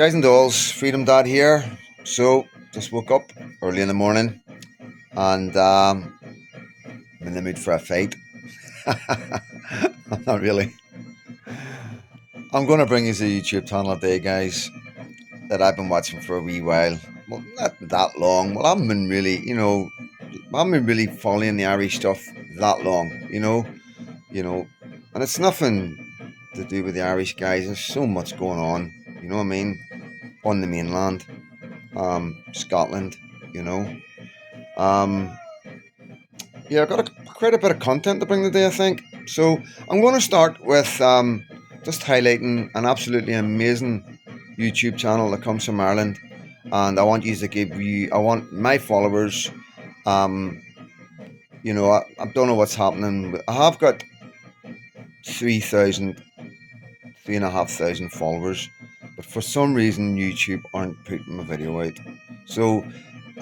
Guys and dolls, Freedom Dad here. So, just woke up early in the morning and I'm in the mood for a fight. Not really. I'm going to bring you a YouTube channel today, guys, that I've been watching for a wee while. Well, not that long. Well, I haven't been really, I haven't been really following the Irish stuff that long. You know, and it's nothing to do with the Irish guys. There's so much going on, you know what I mean, on the mainland, Scotland, you know. Um, yeah, I've got quite a bit of content to bring today, I think. So I'm going to start with just highlighting an absolutely amazing YouTube channel that comes from Ireland, and I want you to I want my followers. Um, I don't know what's happening. But I have got 3,000, 3,500 followers, but for some reason YouTube aren't putting my video out. So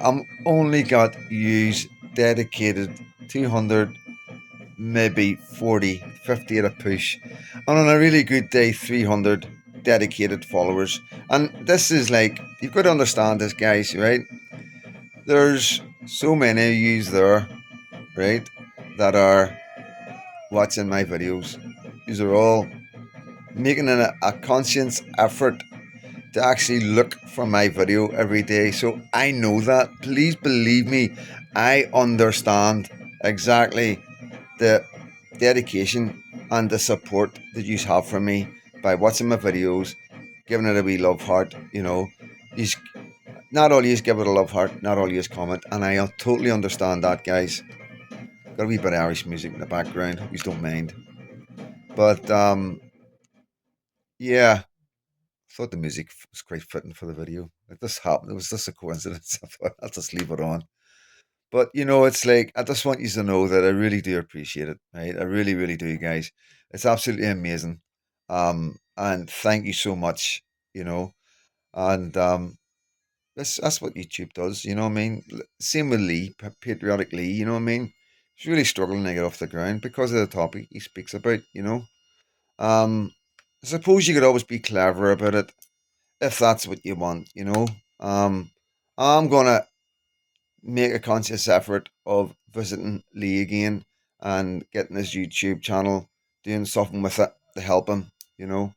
I'm only got use dedicated 200, maybe 40, 50 at a push. And on a really good day, 300 dedicated followers. And this is like, you've got to understand this, guys, right? There's so many of you there, right, that are watching my videos. These are all making a conscious effort to actually look for my video every day. So I know that. Please believe me, I understand exactly the dedication and the support that you have from me by watching my videos, giving it a wee love heart. You not all you give it a love heart, not all you comment, and I totally understand that, guys. Got a wee bit of Irish music in the background. You don't mind, but yeah, I thought the music was quite fitting for the video. It just happened. It was just a coincidence. I thought I'll just leave it on. But it's like I just want you to know that I really do appreciate it, right? I really, really do, guys. It's absolutely amazing. And thank you so much, you know. And that's what YouTube does, you know what I mean? Same with Lee, Patriotic Lee, you know what I mean? He's really struggling to get off the ground because of the topic he speaks about. Um, I suppose you could always be clever about it if that's what you want. I'm gonna make a conscious effort of visiting Lee again and getting his YouTube channel, doing something with it to help him. You know,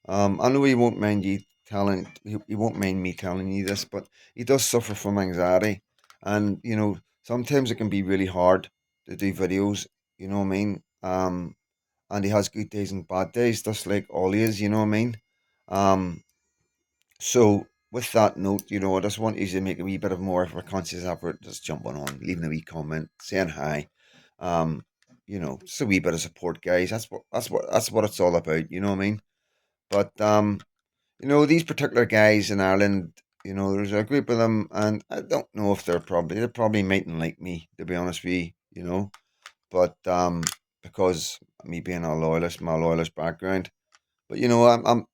I know he won't mind he won't mind me telling you this, but he does suffer from anxiety, and sometimes it can be really hard to do videos. You know what I mean? And he has good days and bad days, just like all he is. You know what I mean? Um, so with that note, I just want you to make a wee bit of more of a conscious effort, just jumping on, leaving a wee comment, saying hi. Um, just a wee bit of support, guys. That's what it's all about. You know what I mean? But these particular guys in Ireland, there's a group of them, and I don't know if they probably mightn't like me, to be honest with you. But because me being a loyalist, my loyalist background. But I'm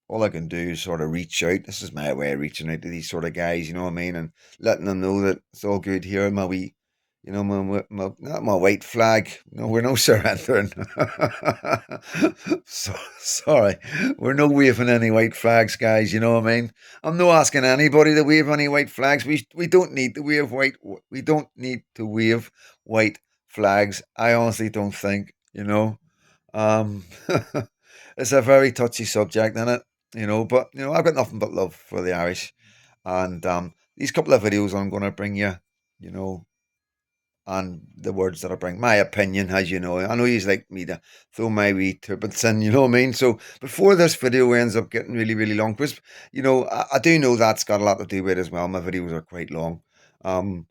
all I can do is sort of reach out. This is my way of reaching out to these sort of guys, you know what I mean, and letting them know that it's all good here. My wee, not my white flag. No, we're no surrendering. Sorry, we're no waving any white flags, guys. You know what I mean. I'm not asking anybody to wave any white flags. We don't need to wave white. We don't need to wave white flags. I honestly don't think. Um, it's a very touchy subject, isn't it? But I've got nothing but love for the Irish, and these couple of videos I'm going to bring you, you know, and the words that I bring, my opinion, as you know, I know you like me to throw my wee turbans in, you know what I mean. So before this video ends up getting really, really long, because I do know that's got a lot to do with it as well. My videos are quite long. Um,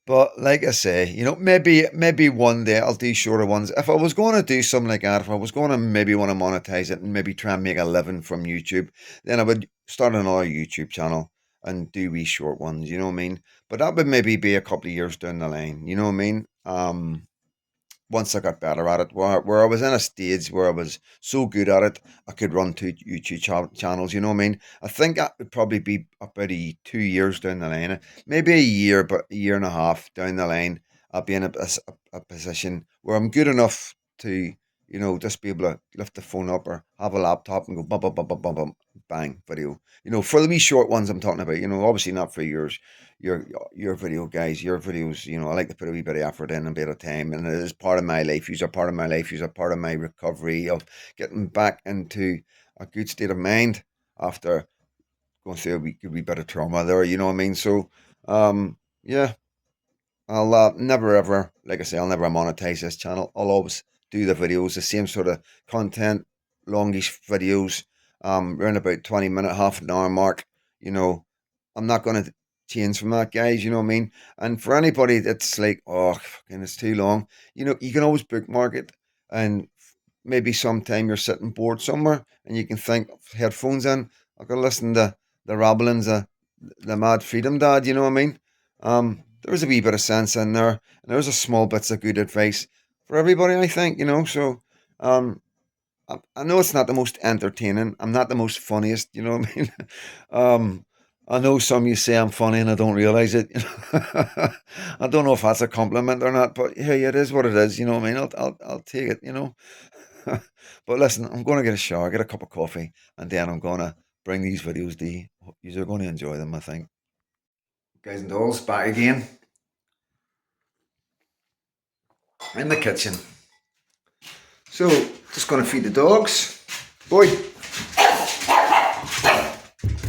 But like I say, maybe one day I'll do shorter ones. If I was going to do something like that, if I was going to maybe want to monetize it and maybe try and make a living from YouTube, then I would start another YouTube channel and do wee short ones. You know what I mean? But that would maybe be a couple of years down the line. You know what I mean? Once I got better at it, where I was in a stage where I was so good at it, I could run two YouTube channels. You know what I mean? I think that would probably be about 2 years down the line, maybe a year, but a year and a half down the line. I'll be in a position where I'm good enough to you know, just be able to lift the phone up or have a laptop and go bum bum bum bum bum bum, bang, video. You know, for the wee short ones I'm talking about. You know, obviously not for yours, your your video guys, your videos. You know, I like to put a wee bit of effort in and a bit of time, and it is part of my life. You're part of my life. You're part of my recovery of getting back into a good state of mind after going through a wee bit of trauma there. You know what I mean? So, yeah. I'll never ever, like I say, I'll never monetize this channel. I'll always do the videos, the same sort of content, longish videos, around about 20 minute, half an hour mark. You know, I'm not going to change from that, guys. You know what I mean? And for anybody that's like, oh, fucking, it's too long, you know, you can always bookmark it. And maybe sometime you're sitting bored somewhere and you can think, headphones in, I could listen to the rabblings of the Mad Freedom Dad, you know what I mean? There's a wee bit of sense in there, and there's a small bits of good advice for everybody, I think, you know. So, um, I know it's not the most entertaining. I'm not the most funniest, you know what I mean? I know some of you say I'm funny and I don't realize it. I don't know if that's a compliment or not, but hey, it is what it is. You know what I mean? I'll take it. You know. But listen, I'm going to get a shower, get a cup of coffee, and then I'm going to bring these videos to you. You're going to enjoy them, I think. Guys and dolls, back again in the kitchen. So, just going to feed the dogs. Boy,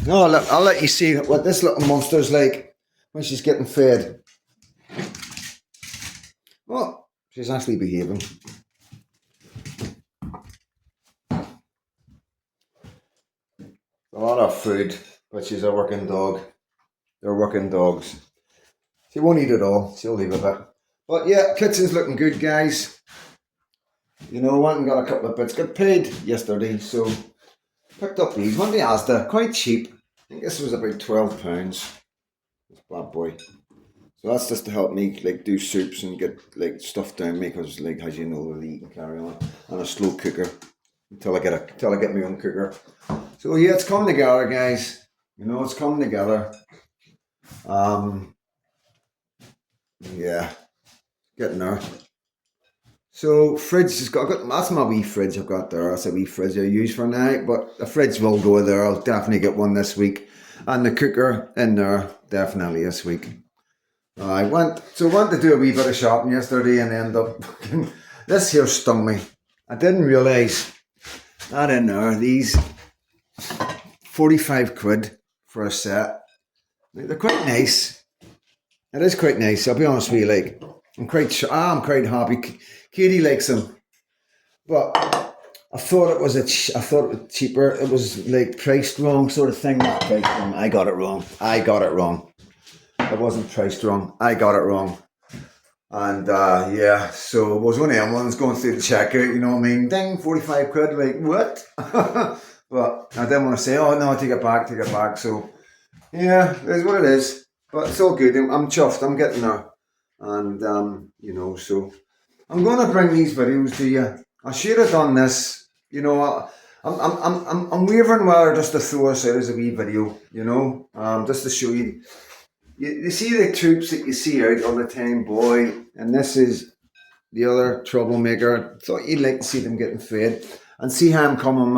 no, I'll let you see what this little monster's like when she's getting fed. Oh, she's actually behaving. A lot of food, but she's a working dog. They're working dogs. She won't eat it all. She'll leave a bit. But yeah, kitchen's looking good, guys. You know, went and got a couple of bits. Got paid yesterday, so picked up these. Went to Asda, quite cheap. I think this was about £12. This bad boy. So that's just to help me like do soups and get like stuff down me because like as you know the eat and carry on. And a slow cooker until I get my own cooker. So yeah, it's coming together, guys. You know, it's coming together. Yeah, getting there. So fridge has got that's my wee fridge I've got there. That's a wee fridge I use for now, but the fridge will go there. I'll definitely get one this week, and the cooker in there definitely this week. I went to do a wee bit of shopping yesterday and end up this here stung me. I didn't realise that in there these 45 quid for a set. They're quite nice. It is quite nice. I'll be honest with you. Like I'm quite happy. Katie likes them, but I thought it was I thought it was cheaper. It was like priced wrong, sort of thing. Not priced wrong. I got it wrong. It wasn't priced wrong. I got it wrong. And yeah, so it was one of them ones going through the checkout. You know what I mean? Ding, 45 quid. Like what? But I didn't want to say, oh no, take it back. So yeah, it is what it is. But it's all good. I'm chuffed. I'm getting there. And you know, so I'm going to bring these videos to you. I should have done this. You know, I'm wavering whether just to throw us out as a wee video. You know, just to show you. You see the troops that you see out all the time, boy, and this is the other troublemaker. Thought you'd like to see them getting fed and see how I'm coming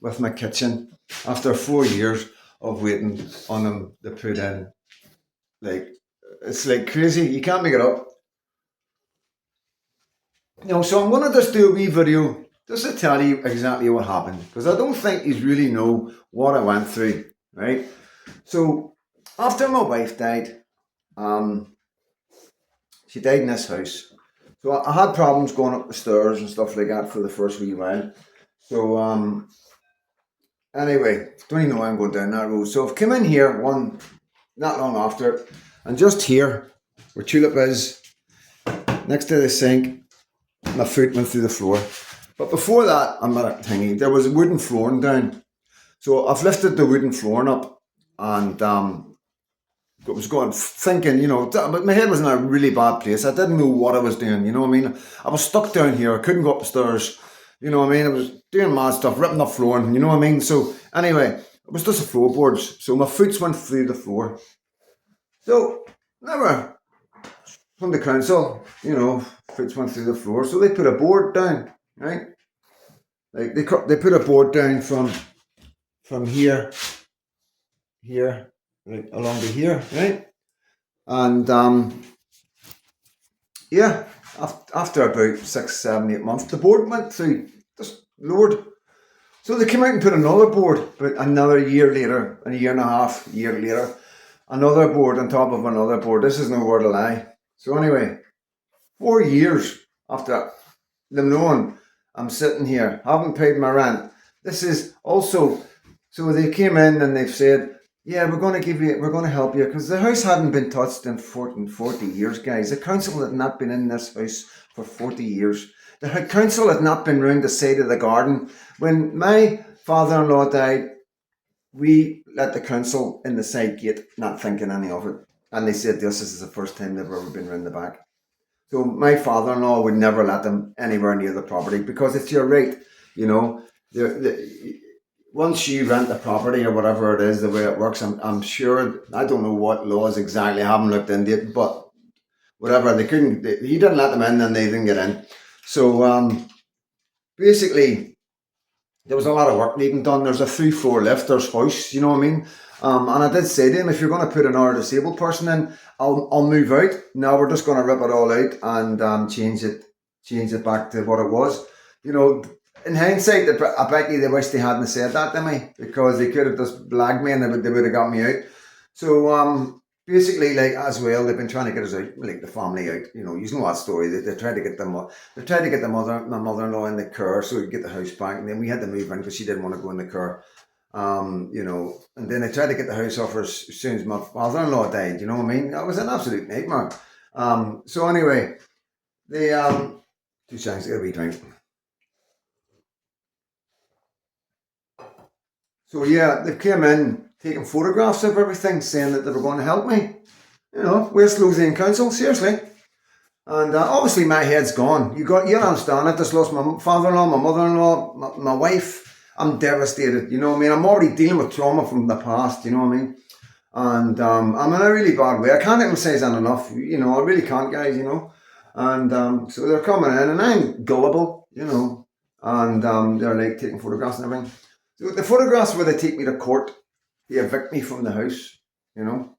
with my kitchen after 4 years of waiting on them to put in. Like, it's like crazy. You can't make it up. You know, so I'm going to just do a wee video just to tell you exactly what happened because I don't think you really know what I went through, right? So after my wife died, she died in this house. So I had problems going up the stairs and stuff like that for the first wee while. So anyway, don't even know why I'm going down that road. So I've come in here not long after, and just here where Tulip is, next to the sink, my foot went through the floor. But before that, I'm at a thingy. There was a wooden flooring down. So I've lifted the wooden flooring up and I was going thinking, you know, but my head was in a really bad place. I didn't know what I was doing, you know what I mean? I was stuck down here. I couldn't go up the stairs, you know what I mean? I was doing mad stuff, ripping up flooring, you know what I mean? So anyway, it was just the floorboards. So my foot went through the floor. So never from the council, you know, foot went through the floor. So they put a board down, right? Like they put a board down from here, right along to here, right? And yeah, after about 6, 7, 8 months, the board went through, just lowered. So they came out and put another board, but another year later, and a year and a half, year later, another board on top of another board. This is no word to lie. So anyway, 4 years after them knowing I'm sitting here, haven't paid my rent. This is also, so they came in and they've said, yeah, we're going to help you, because the house hadn't been touched in 40 years, guys. The council had not been in this house for 40 years. The council had not been round the side of the garden. When my father-in-law died, we let the council in the side gate, not thinking any of it. And they said this is the first time they've ever been round the back. So my father-in-law would never let them anywhere near the property, because it's your right, you know. Once you rent the property or whatever it is, the way it works, I'm sure, I don't know what laws exactly, I haven't looked into it, but whatever, he didn't let them in and they didn't get in. So basically, there was a lot of work needing done. There's a 3 floor lift, there's house, you know what I mean? And I did say to him, if you're going to put another disabled person in, I'll move out. No, we're just going to rip it all out and change it back to what it was. You know, in hindsight, I bet you they wish they hadn't said that to me, because they could have just blagged me and they would have got me out. So basically, like, as well, they've been trying to get us out, like the family out. You know, you know that story. They tried to get my mother-in-law in the car so we could get the house back, and then we had to move in because she didn't want to go in the car. You know, and then they tried to get the house off her as soon as my father-in-law died. You know what I mean? That was an absolute nightmare. So anyway, they 2 seconds, get a wee drink. So yeah, they came in taking photographs of everything, saying that they were going to help me. You know, West Lothian Council, seriously. And obviously my head's gone. You understand, I just lost my father-in-law, my mother-in-law, my wife. I'm devastated, you know what I mean? I'm already dealing with trauma from the past, you know what I mean? And I'm in a really bad way. I can't emphasize that enough, you know, I really can't, guys, you know. And so they're coming in and I'm gullible, you know. And they're like taking photographs and everything. So the photographs where they take me to court, they evict me from the house, you know.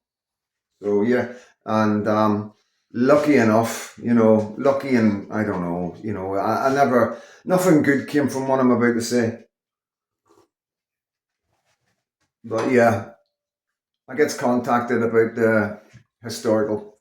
So yeah, and lucky enough, you know, lucky and I don't know, you know, I never, nothing good came from what I'm about to say. But yeah, I gets contacted about the historical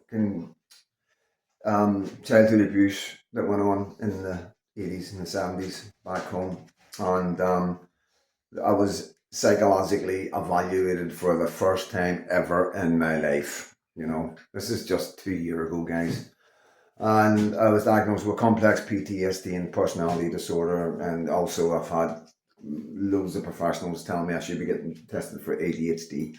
childhood abuse that went on in the 80s and the 70s back home. And I was psychologically evaluated for the first time ever in my life. You know, this is just 2 years ago, guys. And I was diagnosed with complex PTSD and personality disorder. And also, I've had loads of professionals tell me I should be getting tested for ADHD.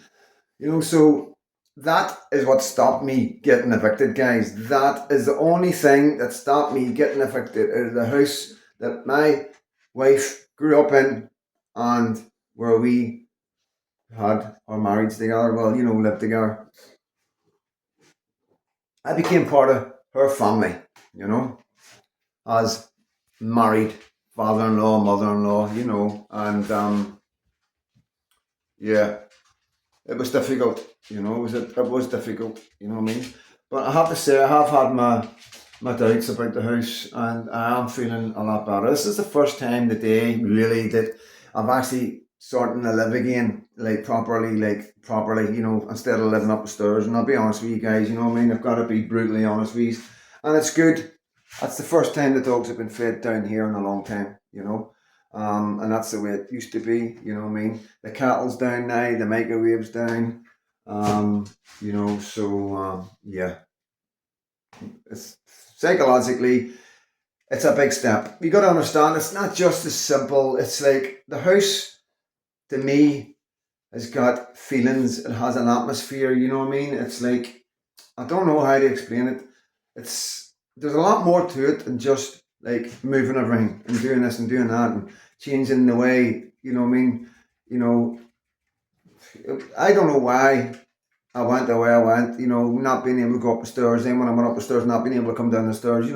You know, so that is what stopped me getting evicted, guys. That is the only thing that stopped me getting evicted out of the house that my wife grew up in and where we had our marriage together. Well, you know, lived together. I became part of her family, you know, as married father-in-law, mother-in-law, you know, and yeah, it was difficult, you know, it was difficult, you know what I mean? But I have to say, I have had my doubts about the house, and I am feeling a lot better. This is the first time today, really, that I've actually starting to live again, like properly, you know, instead of living up the stairs. And I'll be honest with you guys, you know what I mean? I've got to be brutally honest with you. And it's good. That's the first time the dogs have been fed down here in a long time, you know. And that's the way it used to be, you know what I mean? The kettle's down now, the microwave's down, you know, so yeah, it's psychologically, it's a big step. You got to understand, it's not just as simple. It's like the house, to me, has got feelings. It has an atmosphere. You know what I mean? It's like, I don't know how to explain it. There's a lot more to it than just like moving everything and doing this and doing that and changing the way. You know what I mean? You know, I don't know why I went the way I went, not being able to go up the stairs. Then when I went up the stairs, not being able to come down the stairs,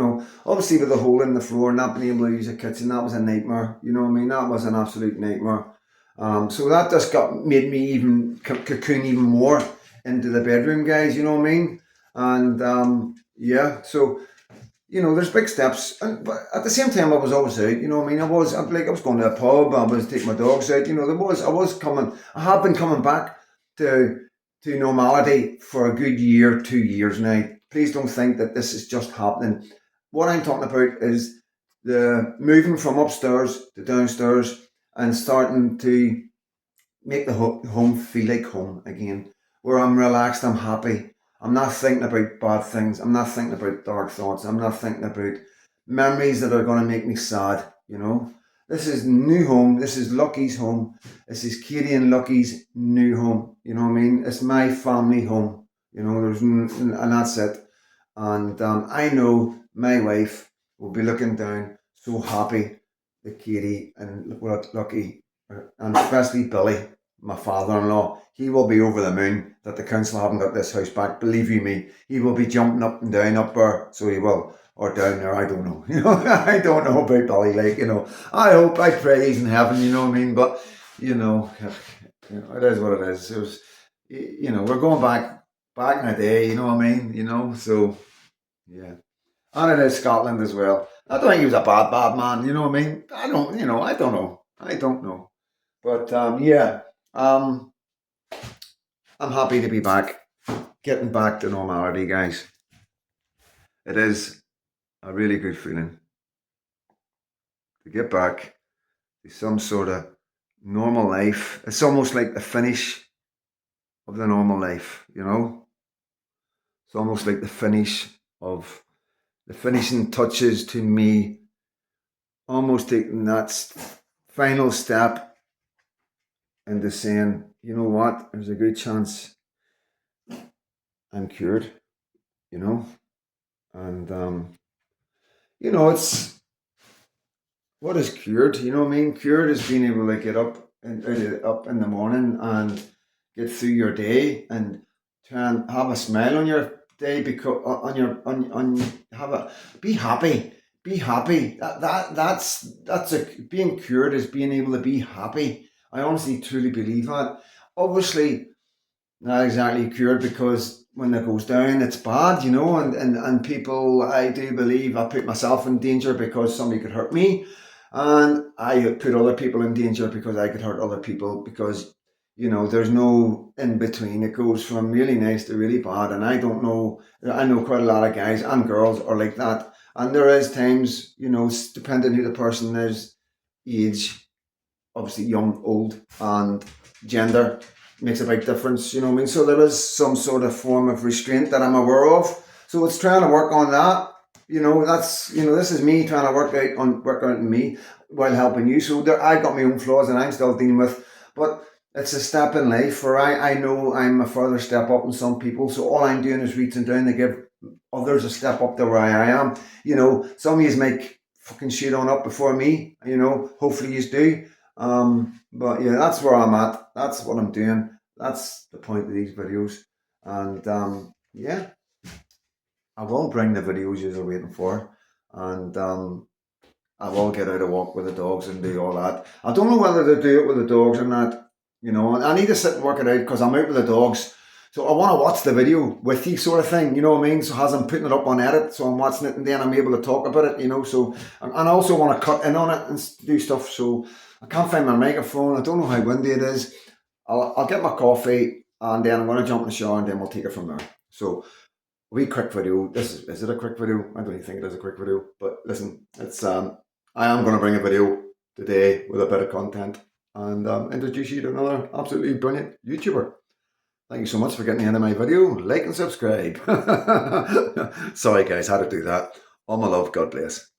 obviously with the hole in the floor, not being able to use a kitchen, that was a nightmare. You know what I mean? That was an absolute nightmare. So that just made me even cocoon even more into the bedroom, guys. You know what I mean? And yeah, so there's big steps, but at the same time, I was always out. You know what I mean? I was going to a pub. I was taking my dogs out. I was coming. I have been coming back to normality for a good year, 2 years now. Please don't think that this is just happening. What I'm talking about is the moving from upstairs to downstairs and starting to make the home feel like home again, where I'm relaxed, I'm happy. I'm not thinking about bad things. I'm not thinking about dark thoughts. I'm not thinking about memories that are going to make me sad. This is new home. This is Lucky's home. This is Katie and Lucky's new home. You know what I mean? It's my family home. And that's it. And I know my wife will be looking down so happy that Katie and Lucky, and especially Billy, my father-in-law, he will be over the moon that the council haven't got this house back. Believe you me, he will be jumping up and down up there, so he will, or down there. I don't know. I don't know about Billy. I hope, I pray he's in heaven. You know what I mean? But it is what it is. It was, we're going back in a day. You know what I mean? So yeah, and it is Scotland as well. I don't think he was a bad man. You know what I mean? I don't. I don't know. I don't know. But yeah. Um, I'm happy to be back, getting back to normality, guys. It is a really good feeling to get back to some sort of normal life. It's almost like the finish of the normal life. It's almost like of the finishing touches to me, almost taking that final step into saying, you know what, there's a good chance I'm cured, you know? And, it's what is cured? You know what I mean? Cured is being able to get up in the morning and get through your day and try and have a smile on your day, because on your on have a be happy. Be happy. That's a being cured is being able to be happy. I honestly truly believe that. Obviously, not exactly cured, because when it goes down, it's bad, and people, I do believe I put myself in danger because somebody could hurt me, and I put other people in danger because I could hurt other people, because there's no in between. It goes from really nice to really bad, and I don't know. I know quite a lot of guys and girls are like that, and there is times, depending who the person is, age, obviously young, old, and gender makes a big difference. You know what I mean? So there is some sort of form of restraint that I'm aware of. So it's trying to work on that. This is me trying to work out in me while helping you. So I got my own flaws and I'm still dealing with, but it's a step in life where I know I'm a further step up in some people. So all I'm doing is reaching down to give others a step up to where I am. Some of you make fucking shit on up before me. Hopefully you do. But yeah, that's where I'm at. That's what I'm doing. That's the point of these videos. And yeah, I will bring the videos you're waiting for. And I will get out a walk with the dogs and do all that. I don't know whether to do it with the dogs or not. I need to sit and work it out, because I'm out with the dogs. So I want to watch the video with you, sort of thing. You know what I mean? So as I'm putting it up on edit, so I'm watching it and then I'm able to talk about it. So, and I also want to cut in on it and do stuff. So I can't find my microphone. I don't know how windy it is. I'll get my coffee and then I'm going to jump in the shower and then we'll take it from there. So a wee quick video. Is it a quick video? I don't even think it is a quick video. But listen, it's I am going to bring a video today with a bit of content and introduce you to another absolutely brilliant YouTuber. Thank you so much for getting into my video. Like and subscribe. Sorry guys, had to do that. All my love. God bless.